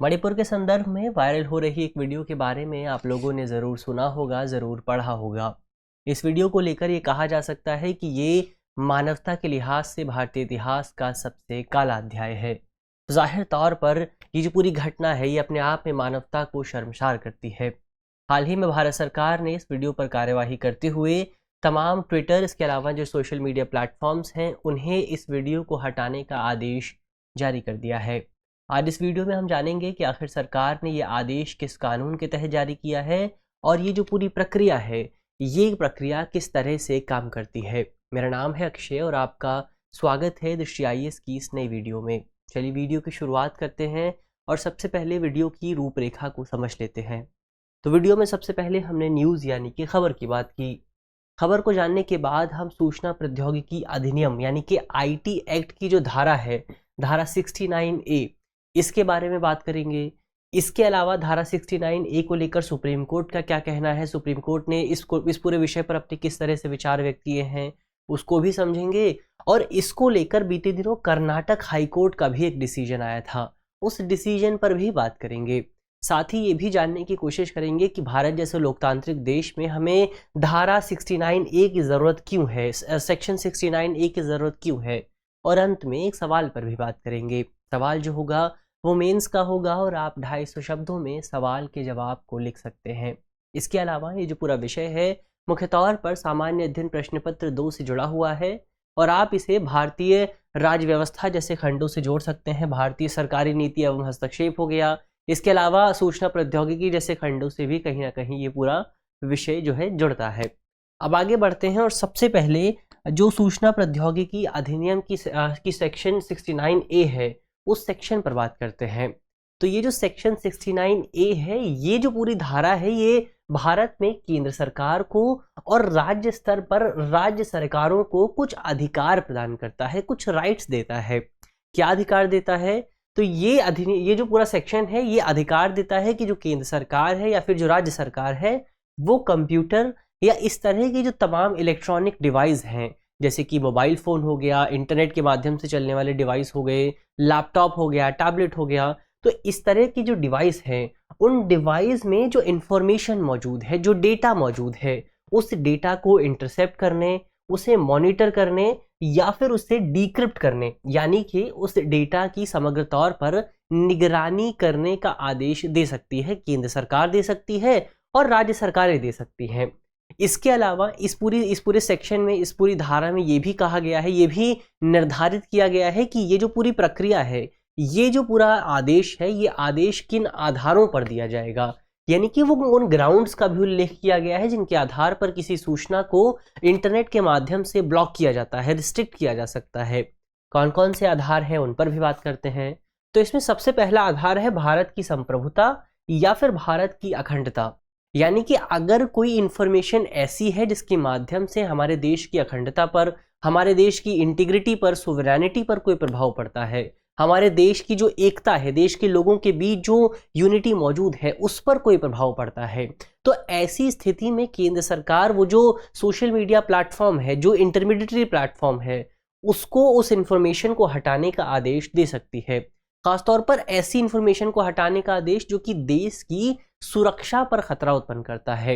मणिपुर के संदर्भ में वायरल हो रही एक वीडियो के बारे में आप लोगों ने ज़रूर सुना होगा, ज़रूर पढ़ा होगा। इस वीडियो को लेकर ये कहा जा सकता है कि ये मानवता के लिहाज से भारतीय इतिहास का सबसे काला अध्याय है। ज़ाहिर तौर पर ये जो पूरी घटना है, ये अपने आप में मानवता को शर्मसार करती है। हाल ही में भारत सरकार ने इस वीडियो पर कार्यवाही करते हुए तमाम ट्विटर, इसके अलावा जो सोशल मीडिया प्लेटफॉर्म्स हैं, उन्हें इस वीडियो को हटाने का आदेश जारी कर दिया है। आज इस वीडियो में हम जानेंगे कि आखिर सरकार ने ये आदेश किस कानून के तहत जारी किया है और ये जो पूरी प्रक्रिया है, ये प्रक्रिया किस तरह से काम करती है। मेरा नाम है अक्षय और आपका स्वागत है दृष्टि IAS की इस नई वीडियो में। चलिए वीडियो की शुरुआत करते हैं और सबसे पहले वीडियो की रूपरेखा को समझ लेते हैं। तो वीडियो में सबसे पहले हमने न्यूज़ यानी कि खबर की बात की। खबर को जानने के बाद हम सूचना प्रौद्योगिकी अधिनियम यानी कि IT एक्ट की जो धारा है, धारा 69A, इसके बारे में बात करेंगे। इसके अलावा धारा 69A को लेकर सुप्रीम कोर्ट का क्या कहना है, सुप्रीम कोर्ट ने इस पूरे विषय पर अपने किस तरह से विचार व्यक्त किए हैं, उसको भी समझेंगे। और इसको लेकर बीते दिनों कर्नाटक हाई कोर्ट का भी एक डिसीजन आया था, उस डिसीजन पर भी बात करेंगे। साथ ही ये भी जानने की कोशिश करेंगे कि भारत जैसे लोकतांत्रिक देश में हमें धारा 69A की ज़रूरत क्यों है, सेक्शन 69A की ज़रूरत क्यों है। और अंत में एक सवाल पर भी बात करेंगे। सवाल जो होगा वो मेंस का होगा और आप 250 शब्दों में सवाल के जवाब को लिख सकते हैं। इसके अलावा ये जो पूरा विषय है मुख्य तौर पर सामान्य अध्ययन प्रश्न पत्र 2 से जुड़ा हुआ है और आप इसे भारतीय राज्य व्यवस्था जैसे खंडों से जोड़ सकते हैं। भारतीय सरकारी नीति एवं हस्तक्षेप हो गया, इसके अलावा सूचना प्रौद्योगिकी जैसे खंडों से भी कहीं ना कहीं ये पूरा विषय जो है जुड़ता है। अब आगे बढ़ते हैं और सबसे पहले जो सूचना प्रौद्योगिकी अधिनियम की सेक्शन 69A है, उस सेक्शन पर बात करते हैं। तो ये जो सेक्शन 69A है, ये जो पूरी धारा है, ये भारत में केंद्र सरकार को और राज्य स्तर पर राज्य सरकारों को कुछ अधिकार प्रदान करता है, कुछ राइट्स देता है। क्या अधिकार देता है? तो ये जो पूरा सेक्शन है, ये अधिकार देता है कि जो केंद्र सरकार है या फिर जो राज्य सरकार है, वो कंप्यूटर या इस तरह की जो तमाम इलेक्ट्रॉनिक डिवाइस हैं, जैसे कि मोबाइल फ़ोन हो गया, इंटरनेट के माध्यम से चलने वाले डिवाइस हो गए, लैपटॉप हो गया, टैबलेट हो गया, तो इस तरह की जो डिवाइस हैं, उन डिवाइस में जो इंफॉर्मेशन मौजूद है, जो डेटा मौजूद है, उस डेटा को इंटरसेप्ट करने, उसे मॉनिटर करने या फिर उसे डिक्रिप्ट करने, यानी कि उस डेटा की समग्र तौर पर निगरानी करने का आदेश दे सकती है केंद्र सरकार, दे सकती है और राज्य सरकारें दे सकती हैं। इसके अलावा इस पूरे सेक्शन में, इस पूरी धारा में ये भी कहा गया है, ये भी निर्धारित किया गया है कि ये जो पूरी प्रक्रिया है, ये जो पूरा आदेश है, ये आदेश किन आधारों पर दिया जाएगा, यानी कि वो उन ग्राउंड्स का भी उल्लेख किया गया है जिनके आधार पर किसी सूचना को इंटरनेट के माध्यम से ब्लॉक किया जाता है, रिस्ट्रिक्ट किया जा सकता है। कौन कौन से आधार हैं, उन पर भी बात करते हैं। तो इसमें सबसे पहला आधार है भारत की संप्रभुता या फिर भारत की अखंडता, यानी कि अगर कोई इंफॉर्मेशन ऐसी है जिसके माध्यम से हमारे देश की अखंडता पर, हमारे देश की इंटीग्रिटी पर, सोवरेनिटी पर कोई प्रभाव पड़ता है, हमारे देश की जो एकता है, देश के लोगों के बीच जो यूनिटी मौजूद है, उस पर कोई प्रभाव पड़ता है, तो ऐसी स्थिति में केंद्र सरकार वो जो सोशल मीडिया प्लेटफॉर्म है, जो इंटरमीडिएटरी प्लेटफॉर्म है, उसको उस इंफॉर्मेशन को हटाने का आदेश दे सकती है। खासतौर पर ऐसी इंफॉर्मेशन को हटाने का आदेश जो कि देश की सुरक्षा पर खतरा उत्पन्न करता है।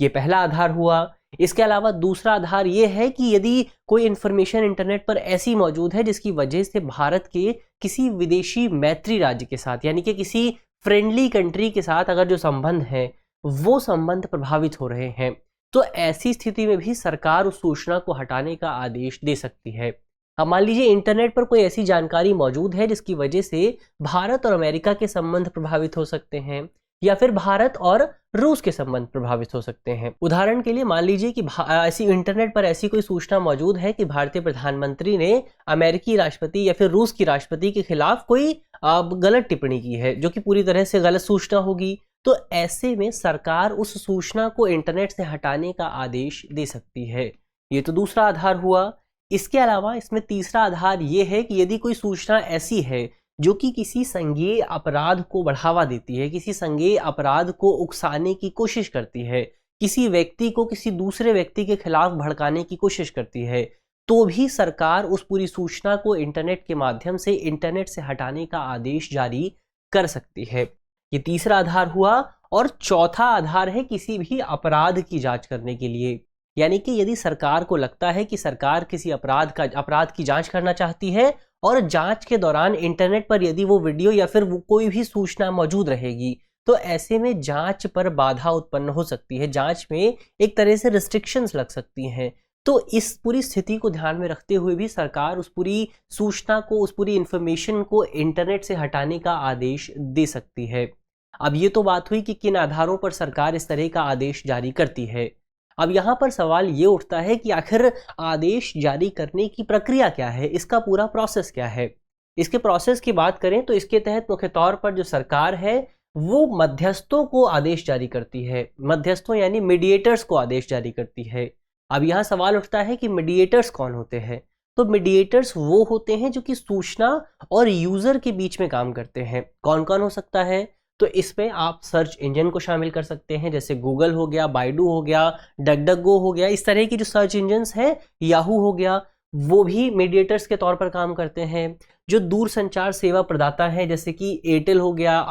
ये पहला आधार हुआ। इसके अलावा दूसरा आधार ये है कि यदि कोई इंफॉर्मेशन इंटरनेट पर ऐसी मौजूद है जिसकी वजह से भारत के किसी विदेशी मैत्री राज्य के साथ, यानी कि किसी फ्रेंडली कंट्री के साथ अगर जो संबंध है, वो संबंध प्रभावित हो रहे हैं, तो ऐसी स्थिति में भी सरकार उस सूचना को हटाने का आदेश दे सकती है। अब मान लीजिए इंटरनेट पर कोई ऐसी जानकारी मौजूद है जिसकी वजह से भारत और अमेरिका के संबंध प्रभावित हो सकते हैं या फिर भारत और रूस के संबंध प्रभावित हो सकते हैं। उदाहरण के लिए मान लीजिए कि ऐसी इंटरनेट पर ऐसी कोई सूचना मौजूद है कि भारतीय प्रधानमंत्री ने अमेरिकी राष्ट्रपति या फिर रूस की राष्ट्रपति के खिलाफ कोई गलत टिप्पणी की है, जो कि पूरी तरह से गलत सूचना होगी, तो ऐसे में सरकार उस सूचना को इंटरनेट से हटाने का आदेश दे सकती है। ये तो दूसरा आधार हुआ। इसके अलावा इसमें तीसरा आधार ये है कि यदि कोई सूचना ऐसी है जो कि किसी संज्ञेय अपराध को बढ़ावा देती है, किसी संज्ञेय अपराध को उकसाने की कोशिश करती है, किसी व्यक्ति को किसी दूसरे व्यक्ति के खिलाफ भड़काने की कोशिश करती है, तो भी सरकार उस पूरी सूचना को इंटरनेट के माध्यम से इंटरनेट से हटाने का आदेश जारी कर सकती है। ये तीसरा आधार हुआ। और चौथा आधार है किसी भी अपराध की जांच करने के लिए, यानी कि यदि सरकार को लगता है कि सरकार किसी अपराध की जांच करना चाहती है और जांच के दौरान इंटरनेट पर यदि वो वीडियो या फिर वो कोई भी सूचना मौजूद रहेगी, तो ऐसे में जांच पर बाधा उत्पन्न हो सकती है, जांच में एक तरह से रिस्ट्रिक्शंस लग सकती हैं। तो इस पूरी स्थिति को ध्यान में रखते हुए भी सरकार उस पूरी सूचना को, उस पूरी इंफॉर्मेशन को इंटरनेट से हटाने का आदेश दे सकती है। अब ये तो बात हुई कि किन आधारों पर सरकार इस तरह का आदेश जारी करती है। अब यहाँ पर सवाल ये उठता है कि आखिर आदेश जारी करने की प्रक्रिया क्या है, इसका पूरा प्रोसेस क्या है। इसके प्रोसेस की बात करें तो इसके तहत मुख्य तौर पर जो सरकार है वो मध्यस्थों को आदेश जारी करती है, मध्यस्थों यानी मीडिएटर्स को आदेश जारी करती है। अब यहाँ सवाल उठता है कि मीडिएटर्स कौन होते हैं। तो मीडिएटर्स वो होते हैं जो कि सूचना और यूजर के बीच में काम करते हैं। कौन कौन हो सकता है? तो इसमें आप सर्च इंजन को शामिल कर सकते हैं, जैसे गूगल हो गया, बाइडू हो गया, डकडकगो हो गया, इस तरह की जो सर्च इंजन्स हैं, याहू हो गया, वो भी मीडिएटर्स के तौर पर काम करते हैं। जो दूर संचार सेवा प्रदाता हैं जैसे कि एयरटेल हो गया,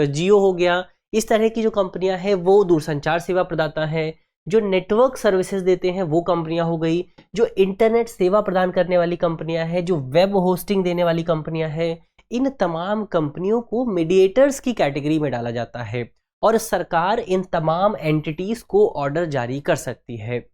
जियो हो गया, इस तरह की जो कंपनियां हैं वो दूरसंचार सेवा प्रदाता हैं। जो नेटवर्क सर्विसेज देते हैं वो कंपनियां हो गई। जो इंटरनेट सेवा प्रदान करने वाली कंपनियां हैं, जो वेब होस्टिंग देने वाली कंपनियां हैं, इन तमाम कंपनियों को मीडिएटर्स की कैटेगरी में डाला जाता है और सरकार इन तमाम एंटिटीज को ऑर्डर जारी कर सकती है।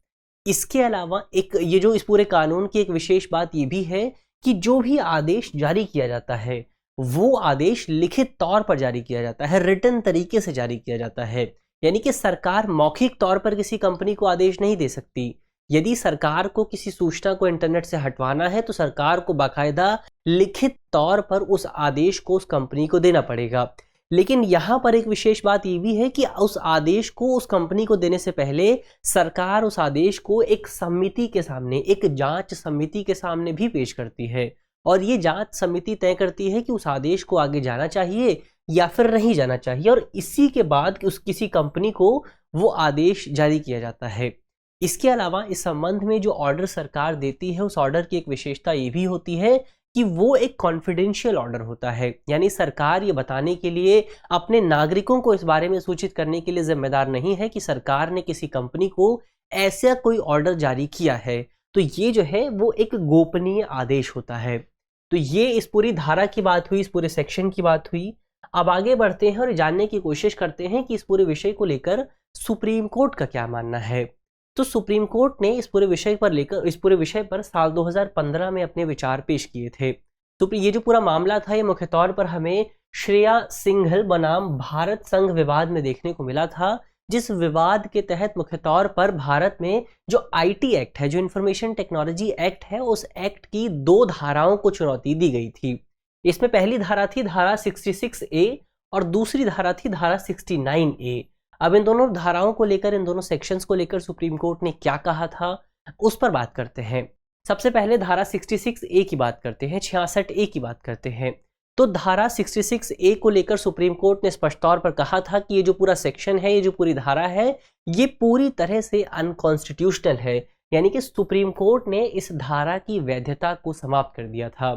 इसके अलावा एक ये जो इस पूरे कानून की एक विशेष बात ये भी है कि जो भी आदेश जारी किया जाता है वो आदेश लिखित तौर पर जारी किया जाता है, रिटन तरीके से जारी किया जाता है। यानी कि सरकार मौखिक तौर पर किसी कंपनी को आदेश नहीं दे सकती। यदि सरकार को किसी सूचना को इंटरनेट से हटवाना है तो सरकार को बाकायदा लिखित तौर पर उस आदेश को उस कंपनी को देना पड़ेगा। लेकिन यहाँ पर एक विशेष बात ये भी है कि उस आदेश को उस कंपनी को देने से पहले सरकार उस आदेश को एक समिति के सामने, एक जांच समिति के सामने भी पेश करती है और ये जांच समिति तय करती है कि उस आदेश को आगे जाना चाहिए या फिर नहीं जाना चाहिए, और इसी के बाद उस किसी कंपनी को वो आदेश जारी किया जाता है। इसके अलावा इस संबंध में जो ऑर्डर सरकार देती है उस ऑर्डर की एक विशेषता ये भी होती है कि वो एक कॉन्फिडेंशियल ऑर्डर होता है, यानी सरकार ये बताने के लिए, अपने नागरिकों को इस बारे में सूचित करने के लिए जिम्मेदार नहीं है कि सरकार ने किसी कंपनी को ऐसा कोई ऑर्डर जारी किया है। तो ये जो है वो एक गोपनीय आदेश होता है। तो ये इस पूरी धारा की बात हुई, इस पूरे सेक्शन की बात हुई। अब आगे बढ़ते हैं और जानने की कोशिश करते हैं कि इस पूरे विषय को लेकर सुप्रीम कोर्ट का क्या मानना है। तो सुप्रीम कोर्ट ने इस पूरे विषय पर साल 2015 में अपने विचार पेश किए थे। तो ये जो पूरा मामला था ये मुख्य तौर पर हमें श्रेया सिंघल बनाम भारत संघ विवाद में देखने को मिला था, जिस विवाद के तहत मुख्य तौर पर भारत में जो आईटी एक्ट है, जो इंफॉर्मेशन टेक्नोलॉजी एक्ट है, उस एक्ट की 2 धाराओं को चुनौती दी गई थी। इसमें पहली धारा थी धारा 66A और दूसरी धारा थी धारा 69A। अब इन दोनों धाराओं को लेकर, इन दोनों सेक्शंस को लेकर सुप्रीम कोर्ट ने क्या कहा था उस पर बात करते हैं। सबसे पहले धारा 66A की बात करते हैं, 66A की बात करते हैं। तो धारा 66A को लेकर सुप्रीम कोर्ट ने स्पष्ट तौर पर कहा था कि ये जो पूरा सेक्शन है, ये जो पूरी धारा है, ये पूरी तरह से अनकॉन्स्टिट्यूशनल है, यानी कि सुप्रीम कोर्ट ने इस धारा की वैधता को समाप्त कर दिया था।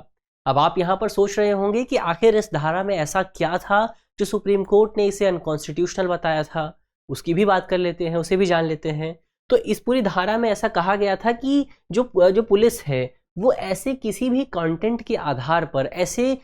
अब आप यहाँ पर सोच रहे होंगे कि आखिर इस धारा में ऐसा क्या था जो सुप्रीम कोर्ट ने इसे अनकॉन्स्टिट्यूशनल बताया था। उसकी भी बात कर लेते हैं, उसे भी जान लेते हैं। तो इस पूरी धारा में ऐसा कहा गया था कि जो पुलिस है वो ऐसे किसी भी कंटेंट के आधार पर, ऐसी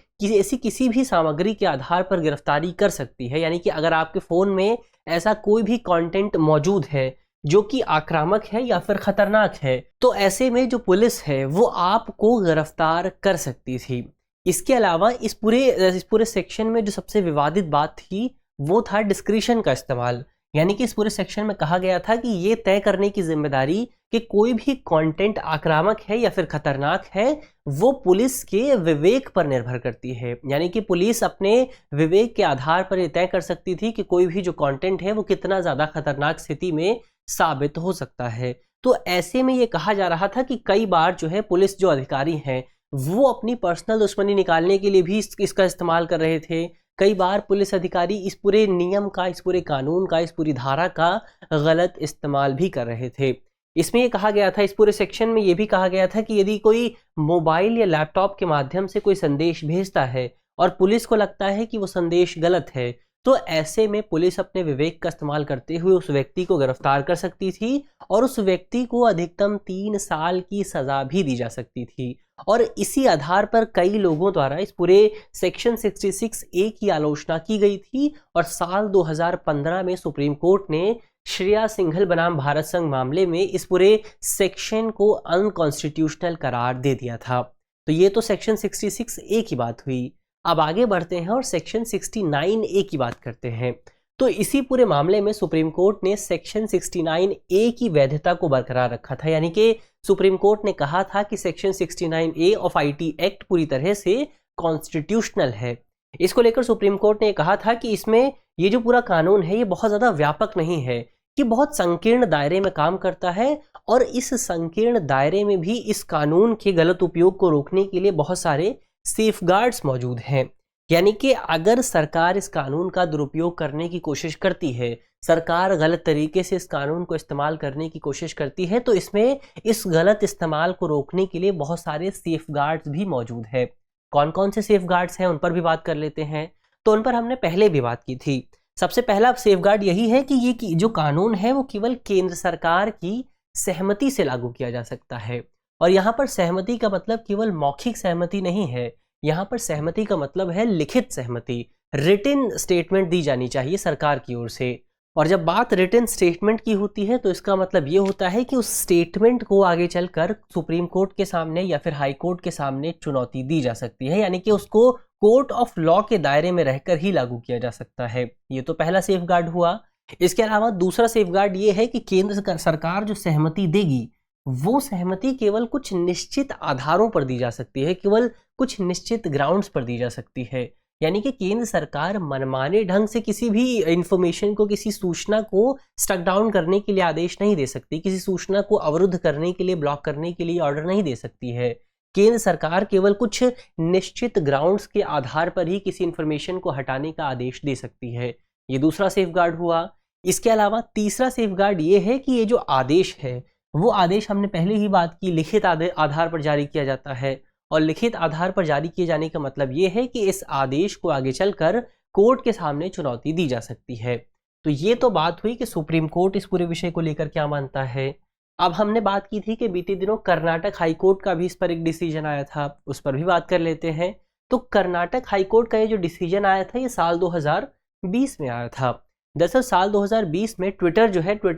किसी भी सामग्री के आधार पर गिरफ्तारी कर सकती है। यानी कि अगर आपके फ़ोन में ऐसा कोई भी कंटेंट मौजूद है जो कि आक्रामक है या फिर खतरनाक है, तो ऐसे में जो पुलिस है वो आपको गिरफ्तार कर सकती थी। इसके अलावा इस पूरे सेक्शन में जो सबसे विवादित बात थी वो था डिस्क्रिशन का इस्तेमाल। यानी कि इस पूरे सेक्शन में कहा गया था कि ये तय करने की जिम्मेदारी कि कोई भी कंटेंट आक्रामक है या फिर खतरनाक है वो पुलिस के विवेक पर निर्भर करती है। यानी कि पुलिस अपने विवेक के आधार पर ये तय कर सकती थी कि कोई भी जो कंटेंट है वो कितना ज़्यादा खतरनाक स्थिति में साबित हो सकता है। तो ऐसे में ये कहा जा रहा था कि कई बार जो है पुलिस जो अधिकारी हैं वो अपनी पर्सनल दुश्मनी निकालने के लिए भी इसका इस्तेमाल कर रहे थे। कई बार पुलिस अधिकारी इस पूरे नियम का, इस पूरे कानून का, इस पूरी धारा का गलत इस्तेमाल भी कर रहे थे। इसमें ये कहा गया था, इस पूरे सेक्शन में ये भी कहा गया था कि यदि कोई मोबाइल या लैपटॉप के माध्यम से कोई संदेश भेजता है और पुलिस को लगता है कि वो संदेश गलत है, तो ऐसे में पुलिस अपने विवेक का इस्तेमाल करते हुए उस व्यक्ति को गिरफ्तार कर सकती थी और उस व्यक्ति को अधिकतम 3 साल की सजा भी दी जा सकती थी। और इसी आधार पर कई लोगों द्वारा इस पूरे सेक्शन 66 ए की आलोचना की गई थी और साल 2015 में सुप्रीम कोर्ट ने श्रेया सिंघल बनाम भारत संघ मामले में इस पूरे सेक्शन को अनकॉन्स्टिट्यूशनल करार दे दिया था। तो ये तो सेक्शन 66 ए की बात हुई। अब आगे बढ़ते हैं और सेक्शन 69 ए की बात करते हैं। तो इसी पूरे मामले में सुप्रीम कोर्ट ने सेक्शन 69 ए की वैधता को बरकरार रखा था, यानी कि सुप्रीम कोर्ट ने कहा था कि section 69 A of IT act पूरी तरह से कॉन्स्टिट्यूशनल है। इसको लेकर सुप्रीम कोर्ट ने कहा था कि इसमें ये जो पूरा कानून है ये बहुत ज़्यादा व्यापक नहीं है, कि बहुत संकीर्ण दायरे में काम करता है और इस संकीर्ण दायरे में भी इस कानून के गलत उपयोग को रोकने के लिए बहुत सारे सेफगार्ड्स मौजूद हैं। यानी कि अगर सरकार इस कानून का दुरुपयोग करने की कोशिश करती है, सरकार गलत तरीके से इस कानून को इस्तेमाल करने की कोशिश करती है, तो इसमें इस गलत इस्तेमाल को रोकने के लिए बहुत सारे सेफगार्ड्स भी मौजूद है। कौन कौन से सेफगार्ड्स हैं उन पर भी बात कर लेते हैं। तो उन पर हमने पहले भी बात की थी। सबसे पहला सेफगार्ड यही है कि ये जो कानून है वो केवल केंद्र सरकार की सहमति से लागू किया जा सकता है। और यहाँ पर सहमति का मतलब केवल मौखिक सहमति नहीं है, यहाँ पर सहमति का मतलब है लिखित सहमति, रिटन स्टेटमेंट दी जानी चाहिए सरकार की ओर से। और जब बात रिटन स्टेटमेंट की होती है तो इसका मतलब ये होता है कि उस स्टेटमेंट को आगे चलकर सुप्रीम कोर्ट के सामने या फिर हाई कोर्ट के सामने चुनौती दी जा सकती है, यानी कि उसको कोर्ट ऑफ लॉ के दायरे में रहकर ही लागू किया जा सकता है। ये तो पहला सेफगार्ड हुआ। इसके अलावा दूसरा सेफगार्ड ये है कि केंद्र सरकार जो सहमति देगी वो सहमति केवल कुछ निश्चित आधारों पर दी जा सकती है, केवल कुछ निश्चित ग्राउंड्स पर दी जा सकती है। यानी कि केंद्र सरकार मनमाने ढंग से किसी भी इंफॉर्मेशन को, किसी सूचना को स्टक डाउन करने के लिए आदेश नहीं दे सकती, किसी सूचना को अवरुद्ध करने के लिए, ब्लॉक करने के लिए ऑर्डर नहीं दे सकती है। केंद्र सरकार केवल कुछ निश्चित ग्राउंड्स के आधार पर ही किसी इंफॉर्मेशन को हटाने का आदेश दे सकती है। ये दूसरा सेफगार्ड हुआ। इसके अलावा तीसरा सेफगार्ड ये है कि ये जो आदेश है वो आदेश हमने पहले ही बात की लिखित आधार पर जारी किया जाता है, और लिखित आधार पर जारी किए जाने का मतलब ये है कि इस आदेश को आगे चलकर कोर्ट के सामने चुनौती दी जा सकती है। तो ये तो बात हुई कि सुप्रीम कोर्ट इस पूरे विषय को लेकर क्या मानता है। अब हमने बात की थी कि बीते दिनों कर्नाटक हाईकोर्ट का भी इस पर एक डिसीजन आया था, उस पर भी बात कर लेते हैं। तो कर्नाटक हाईकोर्ट का ये जो डिसीजन आया था ये साल 2020 में आया था। दरअसल साल 2020 में ट्विटर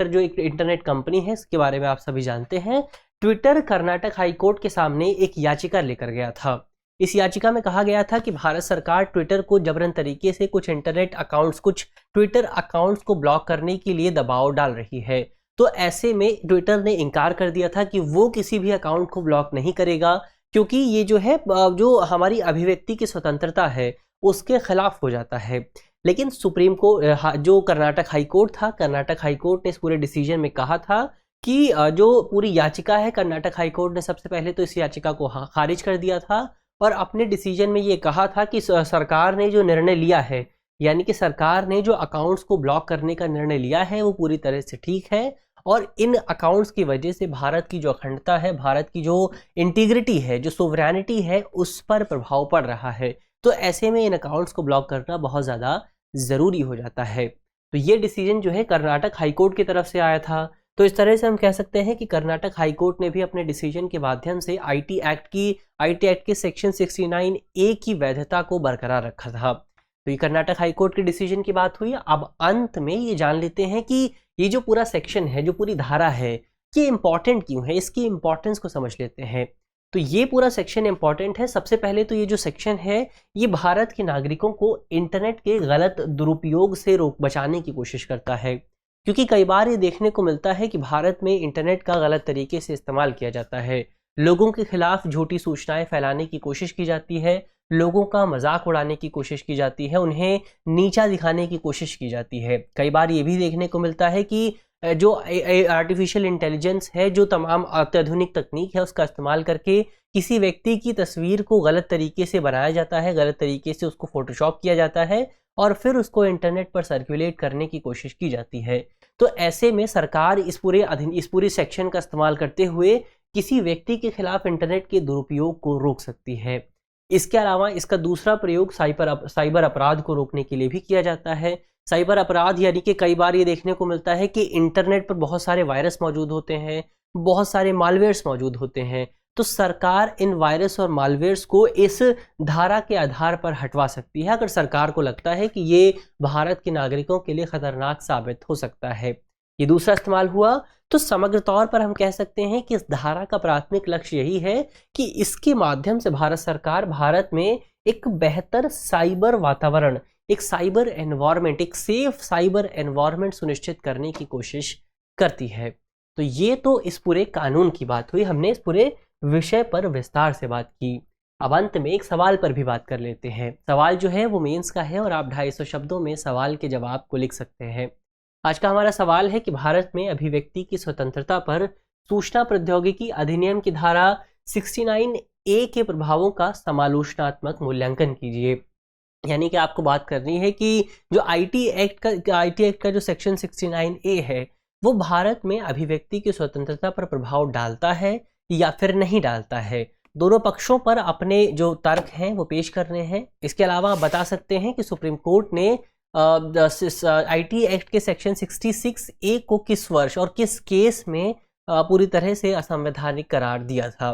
जो एक इंटरनेट कंपनी है, इसके बारे में आप सभी जानते हैं। ट्विटर कर्नाटक हाईकोर्ट के सामने एक याचिका लेकर गया था। इस याचिका में कहा गया था कि भारत सरकार ट्विटर को जबरन तरीके से कुछ ट्विटर अकाउंट्स को ब्लॉक करने के लिए दबाव डाल रही है। तो ऐसे में ट्विटर ने इनकार कर दिया था कि वो किसी भी अकाउंट को ब्लॉक नहीं करेगा, क्योंकि ये जो हमारी अभिव्यक्ति की स्वतंत्रता है उसके खिलाफ हो जाता है। लेकिन सुप्रीम कोर्ट, जो कर्नाटक हाईकोर्ट था, कर्नाटक हाईकोर्ट ने इस पूरे डिसीजन में कहा था कि जो पूरी याचिका है, कर्नाटक हाईकोर्ट ने सबसे पहले तो इस याचिका को खारिज कर दिया था और अपने डिसीजन में ये कहा था कि सरकार ने जो निर्णय लिया है, यानी कि सरकार ने जो अकाउंट्स को ब्लॉक करने का निर्णय लिया है वो पूरी तरह से ठीक है और इन अकाउंट्स की वजह से भारत की जो अखंडता है, भारत की जो इंटीग्रिटी है, जो सोवरेनिटी है, उस पर प्रभाव पड़ रहा है। तो ऐसे में इन अकाउंट्स को ब्लॉक करना बहुत ज़्यादा ज़रूरी हो जाता है। तो ये डिसीजन जो है कर्नाटक हाईकोर्ट की तरफ से आया था। तो इस तरह से हम कह सकते हैं कि कर्नाटक हाईकोर्ट ने भी अपने डिसीजन के माध्यम से आईटी एक्ट के सेक्शन 69 ए की वैधता को बरकरार रखा था। तो ये कर्नाटक हाईकोर्ट के डिसीजन की बात हुई। अब अंत में ये जान लेते हैं कि ये जो पूरा सेक्शन है, जो पूरी धारा है, ये इंपॉर्टेंट क्यों है, इसकी इंपॉर्टेंस को समझ लेते हैं। तो ये पूरा सेक्शन इंपॉर्टेंट है। सबसे पहले तो ये जो सेक्शन है ये भारत के नागरिकों को इंटरनेट के गलत दुरुपयोग से बचाने की कोशिश करता है, क्योंकि कई बार ये देखने को मिलता है कि भारत में इंटरनेट का गलत तरीके से इस्तेमाल किया जाता है। लोगों के खिलाफ झूठी सूचनाएं फैलाने की कोशिश की जाती है, लोगों का मजाक उड़ाने की कोशिश की जाती है, उन्हें नीचा दिखाने की कोशिश की जाती है। कई बार ये भी देखने को मिलता है कि जो आर्टिफिशियल इंटेलिजेंस है, जो तमाम अत्याधुनिक तकनीक है, उसका इस्तेमाल करके किसी व्यक्ति की तस्वीर को गलत तरीके से बनाया जाता है, गलत तरीके से उसको फोटोशॉप किया जाता है और फिर उसको इंटरनेट पर सर्कुलेट करने की कोशिश की जाती है। तो ऐसे में सरकार इस पूरे सेक्शन का इस्तेमाल करते हुए किसी व्यक्ति के खिलाफ इंटरनेट के दुरुपयोग को रोक सकती है। इसके अलावा इसका दूसरा प्रयोग साइबर अपराध को रोकने के लिए भी किया जाता है। साइबर अपराध यानी कि कई बार ये देखने को मिलता है कि इंटरनेट पर बहुत सारे वायरस मौजूद होते हैं, बहुत सारे मालवेयर्स मौजूद होते हैं, तो सरकार इन वायरस और मालवेयर्स को इस धारा के आधार पर हटवा सकती है अगर सरकार को लगता है कि ये भारत के नागरिकों के लिए खतरनाक साबित हो सकता है। ये दूसरा इस्तेमाल हुआ। तो समग्र तौर पर हम कह सकते हैं कि इस धारा का प्राथमिक लक्ष्य यही है कि इसके माध्यम से भारत सरकार भारत में एक बेहतर साइबर वातावरण, एक साइबर एनवायरनमेंट, एक सेफ साइबर एनवायरनमेंट सुनिश्चित करने की कोशिश करती है। तो ये तो इस पूरे कानून की बात हुई, हमने इस पूरे विषय पर विस्तार से बात की। अब अंत में एक सवाल पर भी बात कर लेते हैं। सवाल जो है वो मेंस का है और आप 250 शब्दों में सवाल के जवाब को लिख सकते हैं। आज का हमारा सवाल है कि भारत में अभिव्यक्ति की स्वतंत्रता पर सूचना प्रौद्योगिकी अधिनियम की धारा 69A के प्रभावों का समालोचनात्मक मूल्यांकन कीजिए। यानी कि आपको बात करनी है कि जो आईटी एक्ट का जो सेक्शन 69A है वो भारत में अभिव्यक्ति की स्वतंत्रता पर प्रभाव डालता है या फिर नहीं डालता है। दोनों पक्षों पर अपने जो तर्क हैं वो पेश करने हैं। इसके अलावा आप बता सकते हैं कि सुप्रीम कोर्ट ने आईटी एक्ट के सेक्शन 66A को किस वर्ष और किस केस में पूरी तरह से असंवैधानिक करार दिया था।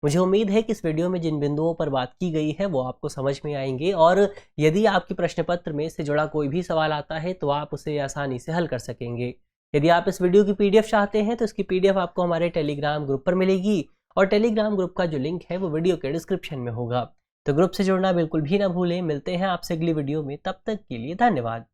मुझे उम्मीद है कि इस वीडियो में जिन बिंदुओं पर बात की गई है वो आपको समझ में आएंगे और यदि आपके प्रश्न पत्र में से जुड़ा कोई भी सवाल आता है तो आप उसे आसानी से हल कर सकेंगे। यदि आप इस वीडियो की पीडीएफ चाहते हैं तो इसकी पीडीएफ आपको हमारे टेलीग्राम ग्रुप पर मिलेगी और टेलीग्राम ग्रुप का जो लिंक है वो वीडियो के डिस्क्रिप्शन में होगा। तो ग्रुप से जुड़ना बिल्कुल भी ना भूलें। मिलते हैं आपसे अगली वीडियो में, तब तक के लिए धन्यवाद।